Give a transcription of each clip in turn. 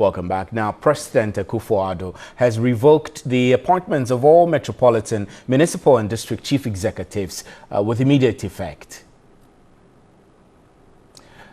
Welcome back. Now, President Akufo-Addo has revoked the appointments of all metropolitan, municipal and district chief executives with immediate effect.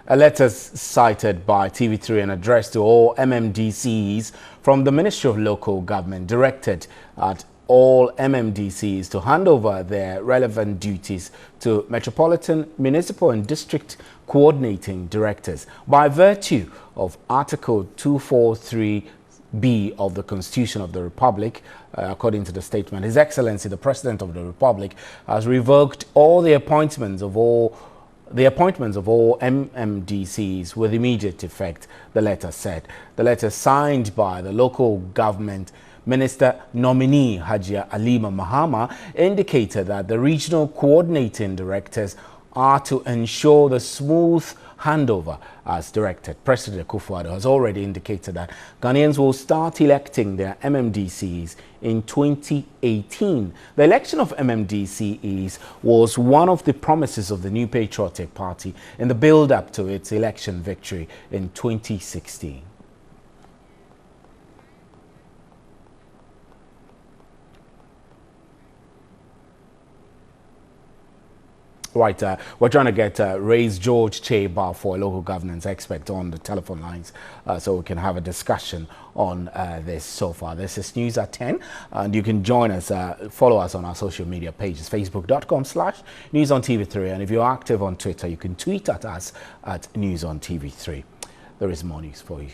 A letter cited by TV3 and addressed to all MMDCEs from the Ministry of Local Government directed at all MMDCEs to hand over their relevant duties to Metropolitan, Municipal and District Coordinating Directors by virtue of Article 243B of the Constitution of the Republic. According to the statement, His Excellency, the President of the Republic, has revoked all the appointments of all MMDCs with immediate effect, the letter said. The letter, signed by the local government Minister nominee Hajia Alima Mahama, indicated that the regional coordinating directors are to ensure the smooth handover as directed. President Akufo-Addo has already indicated that Ghanaians will start electing their MMDCs in 2018. The election of MMDCEs was one of the promises of the New Patriotic Party in the build-up to its election victory in 2016. Right, we're trying to get Raise George Che for a local governance expert on the telephone lines so we can have a discussion on this so far. This is News at 10, and you can join us, follow us on our social media pages, facebook.com/newsontv3, and if you're active on Twitter, you can tweet at us at newsontv3. There is more news for you.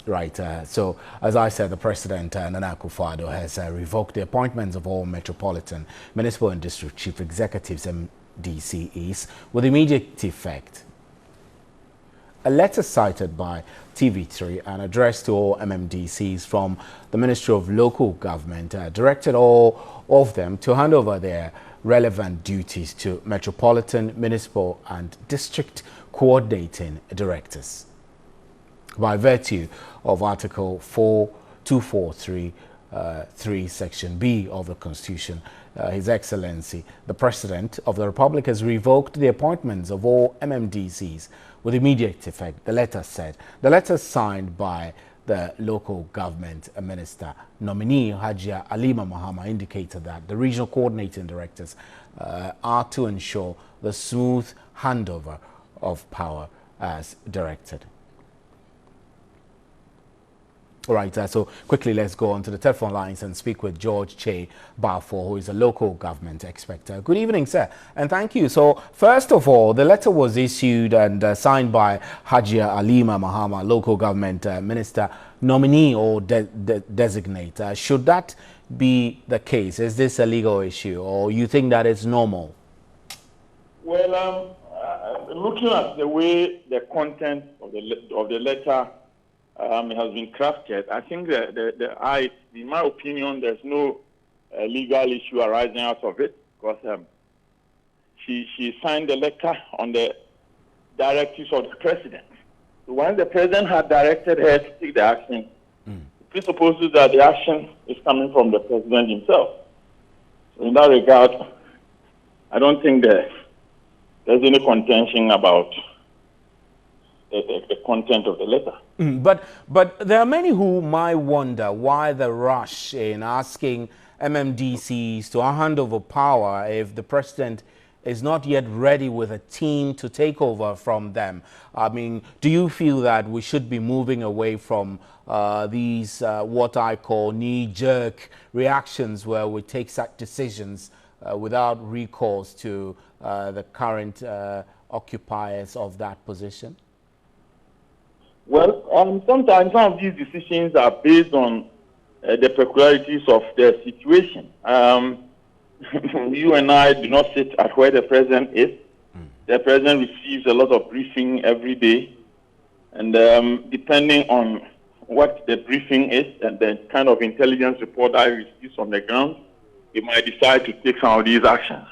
Right, so as I said, the President, Nana Akufo-Addo, has revoked the appointments of all metropolitan, municipal and district chief executives, MDCEs, with immediate effect. A letter cited by TV3 and addressed to all MMDCs from the Ministry of Local Government directed all of them to hand over their relevant duties to metropolitan, municipal and district coordinating directors by virtue of Article 243, Section B of the Constitution. His Excellency, the President of the Republic, has revoked the appointments of all MMDCs with immediate effect, the letter said. The letter, signed by the local government minister nominee Hajia Alima Mahama, indicated that the regional coordinating directors are to ensure the smooth handover of power as directed. All right, so quickly let's go on to the telephone lines and speak with George Che who is a local government expert. Good evening, sir, and thank you. So first of all, the letter was issued and signed by Hajia Alima Mahama, local government minister nominee or designate. Should that be the case? Is this a legal issue, or you think that it's normal? Well, looking at the way the content of the letter has been crafted, I think in my opinion, there's no legal issue arising out of it, because she signed the letter on the directives of the president. So once the president had directed her to take the action, it presupposes that the action is coming from the president himself. So in that regard, I don't think there's any contention about the content of the letter. But there are many who might wonder why the rush in asking MMDCs to hand over power if the president is not yet ready with a team to take over from them. I mean, do you feel that we should be moving away from these what I call knee-jerk reactions, where we take such decisions without recourse to the current occupiers of that position? Well, sometimes some of these decisions are based on the peculiarities of the situation. You and I do not sit at where the president is. The president receives a lot of briefing every day, and depending on what the briefing is and the kind of intelligence report I receive on the ground, he might decide to take some of these actions.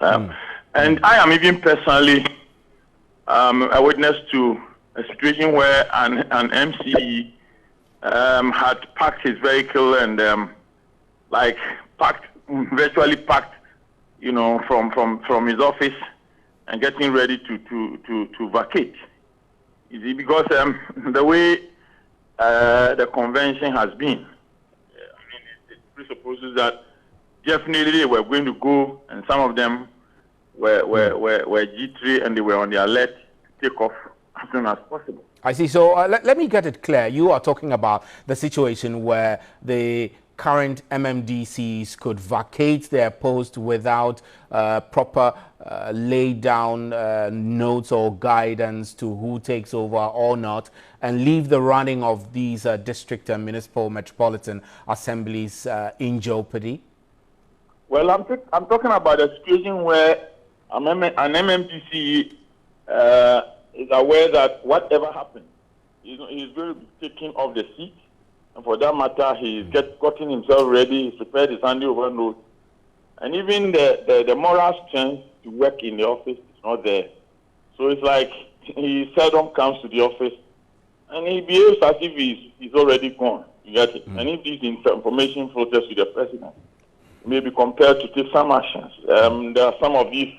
And I am even personally a witness to a situation where an MCE had packed his vehicle and virtually packed, from his office and getting ready to vacate. You see, because the way the convention has been. I mean, it presupposes that definitely they were going to go, and some of them were G3 and they were on the alert to take off as soon as possible. I see. So let me get it clear. You are talking about the situation where the current MMDCs could vacate their post without proper laid down notes or guidance to who takes over or not, and leave the running of these district and municipal metropolitan assemblies in jeopardy? Well, I'm talking about a situation where an MMDCE is aware that whatever happens, he's going to be taken off the seat. And for that matter, he's gotten himself ready, he's prepared his handover note. And even the moral strength to work in the office is not there. So it's like he seldom comes to the office and he behaves as if he's already gone. You get it? And if this information floats to the president, he may be compelled to take some actions. There are some of these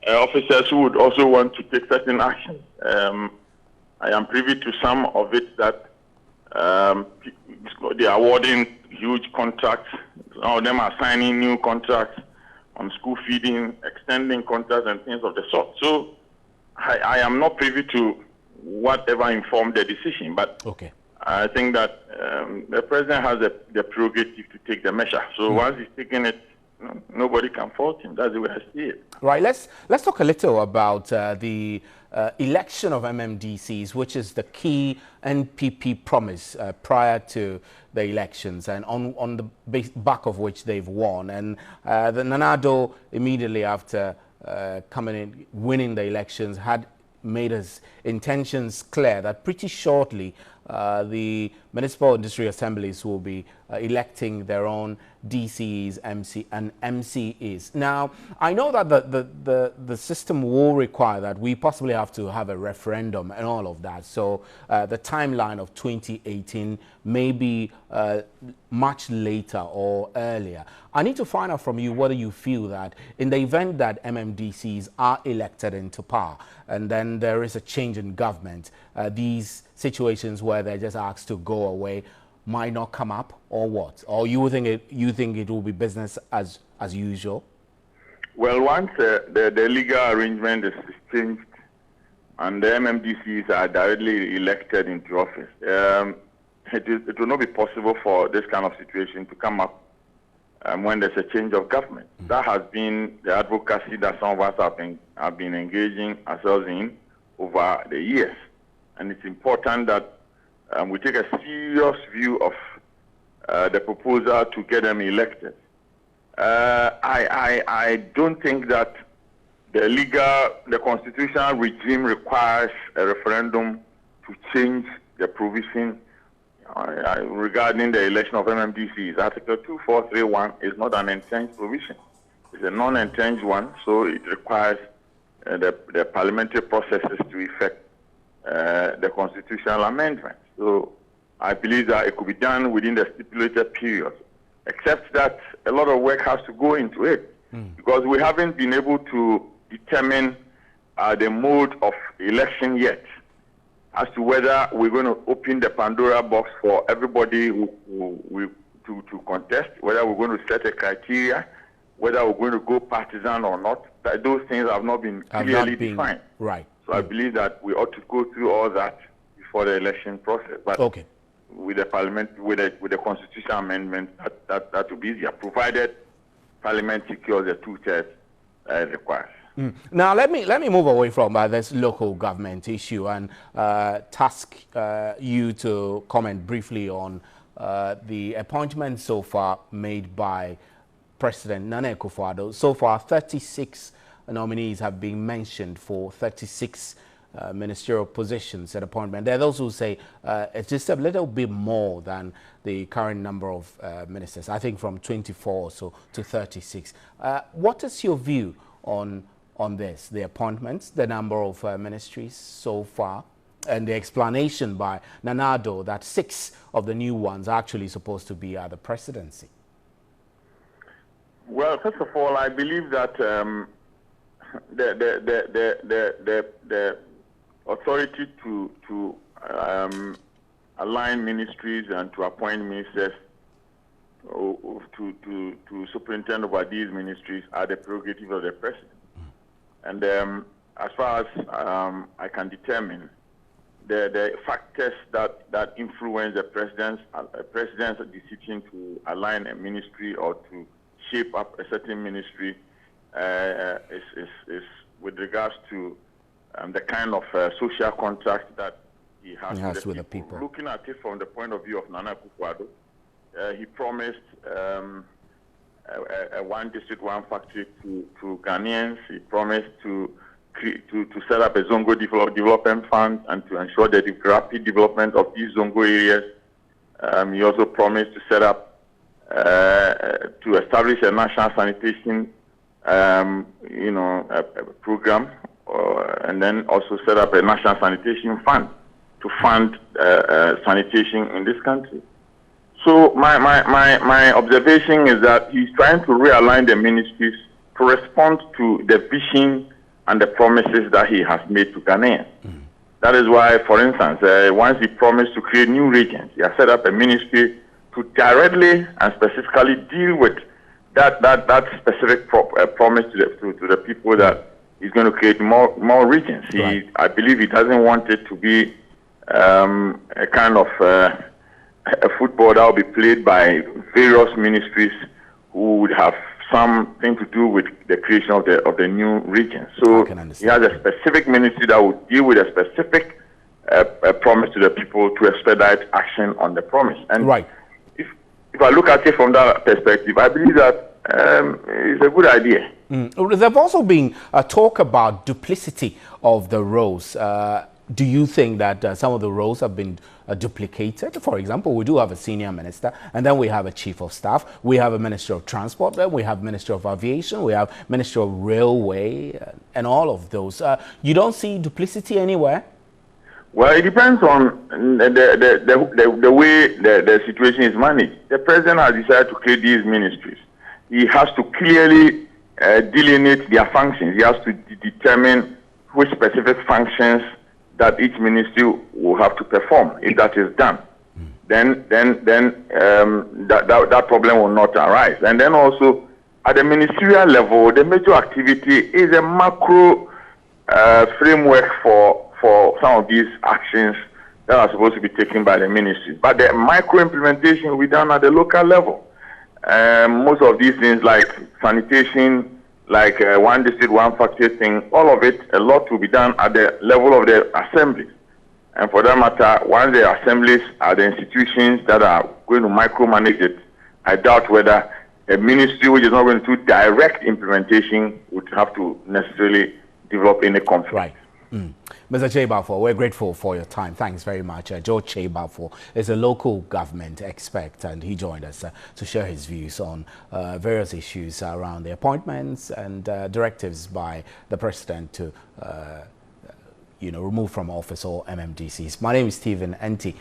officers who would also want to take certain actions. I am privy to some of it that they are awarding huge contracts. Some of them are signing new contracts on school feeding, extending contracts and things of the sort. So I am not privy to whatever informed the decision, but okay. I think that the president has the prerogative to take the measure. So once he's taken it, nobody can fault him. That's the way I see it. Right. Let's talk a little about the election of MMDCs, which is the key NPP promise prior to the elections, and on the back of which they've won. And the Nana Addo, immediately after coming in, winning the elections, had made his intentions clear that pretty shortly the municipal industry assemblies will be electing their own DCEs and MCEs. Now, I know that the system will require that we possibly have to have a referendum and all of that. So the timeline of 2018 may be much later or earlier. I need to find out from you whether you feel that in the event that MMDCs are elected into power and then there is a change in government, these situations where they're just asked to go away might not come up, or what? Or you think it will be business as usual? Well, once the legal arrangement is changed and the MMDCs are directly elected into office, it will not be possible for this kind of situation to come up when there's a change of government. That has been the advocacy that some of us have been engaging ourselves in over the years. And it's important that we take a serious view of the proposal to get them elected. I don't think that the constitutional regime requires a referendum to change the provision regarding the election of MMDCs. Article 2431 is not an entrenched provision. It's a non-entrenched one, so it requires the parliamentary processes to effect the constitutional amendment. So I believe that it could be done within the stipulated period, except that a lot of work has to go into it because we haven't been able to determine the mode of election yet as to whether we're going to open the Pandora box for everybody to contest, whether we're going to set a criteria, whether we're going to go partisan or not. Those things have not been clearly defined. Right. So I believe that we ought to go through all that before the election process. But okay, with the parliament, with the constitutional amendment, that will be easier, provided Parliament secures the 2/3 requires. Now let me move away from this local government issue and task you to comment briefly on the appointments so far made by President Nana Akufo-Addo. So far, 36 nominees have been mentioned for 36 ministerial positions at appointment. There are those who say it's just a little bit more than the current number of ministers, I think from 24 or so to 36. What is your view on this, the appointments, the number of ministries so far, and the explanation by Nana Addo that 6 of the new ones are actually supposed to be at the presidency? Well, first of all, I believe that the authority to align ministries and to appoint ministers to superintend over these ministries are the prerogative of the president. And as far as I can determine, the factors that influence the president's decision to align a ministry or to shape up a certain ministry is with regards to the kind of social contract that he has with the people. Looking at it from the point of view of Nana Akufo-Addo, he promised a one district, one factory to Ghanaians. He promised to set up a Zongo development fund and to ensure the rapid development of these Zongo areas. He also promised to set up, to establish a national sanitation, a program, and then also set up a national sanitation fund to fund sanitation in this country. So my observation is that he's trying to realign the ministries to respond to the vision and the promises that he has made to Ghanaians. That is why, for instance, once he promised to create new regions, he has set up a ministry to directly and specifically deal with that specific promise to the people that he's going to create more regions. Right. I believe he doesn't want it to be a kind of a football that will be played by various ministries who would have something to do with the creation of the new region. So he has a specific ministry that will deal with a specific promise to the people to expedite action on the promise. And right. If I look at it from that perspective, I believe that it's a good idea. There've also been talk about duplicity of the roles. Do you think that some of the roles have been duplicated? For example, we do have a senior minister, and then we have a chief of staff, we have a minister of transport, then we have minister of aviation, we have minister of railway, and all of those. You don't see duplicity anywhere? Well, it depends on the way the situation is managed. The president has decided to create these ministries. He has to clearly delineate their functions. He has to determine which specific functions that each ministry will have to perform. If that is done, then that problem will not arise. And then also at the ministerial level, the major activity is a macro framework for some of these actions that are supposed to be taken by the ministry. But the micro implementation will be done at the local level. Most of these things like sanitation, like one district, one factory thing, all of it, a lot will be done at the level of the assemblies. And for that matter, once the assemblies are the institutions that are going to micromanage it, I doubt whether a ministry which is not going to do direct implementation would have to necessarily develop any conflict. Right. Mr. Chebafo, we're grateful for your time. Thanks very much. George Chebafo is a local government expert, and he joined us to share his views on various issues around the appointments and directives by the president to remove from office all MMDCs. My name is Stephen Enti.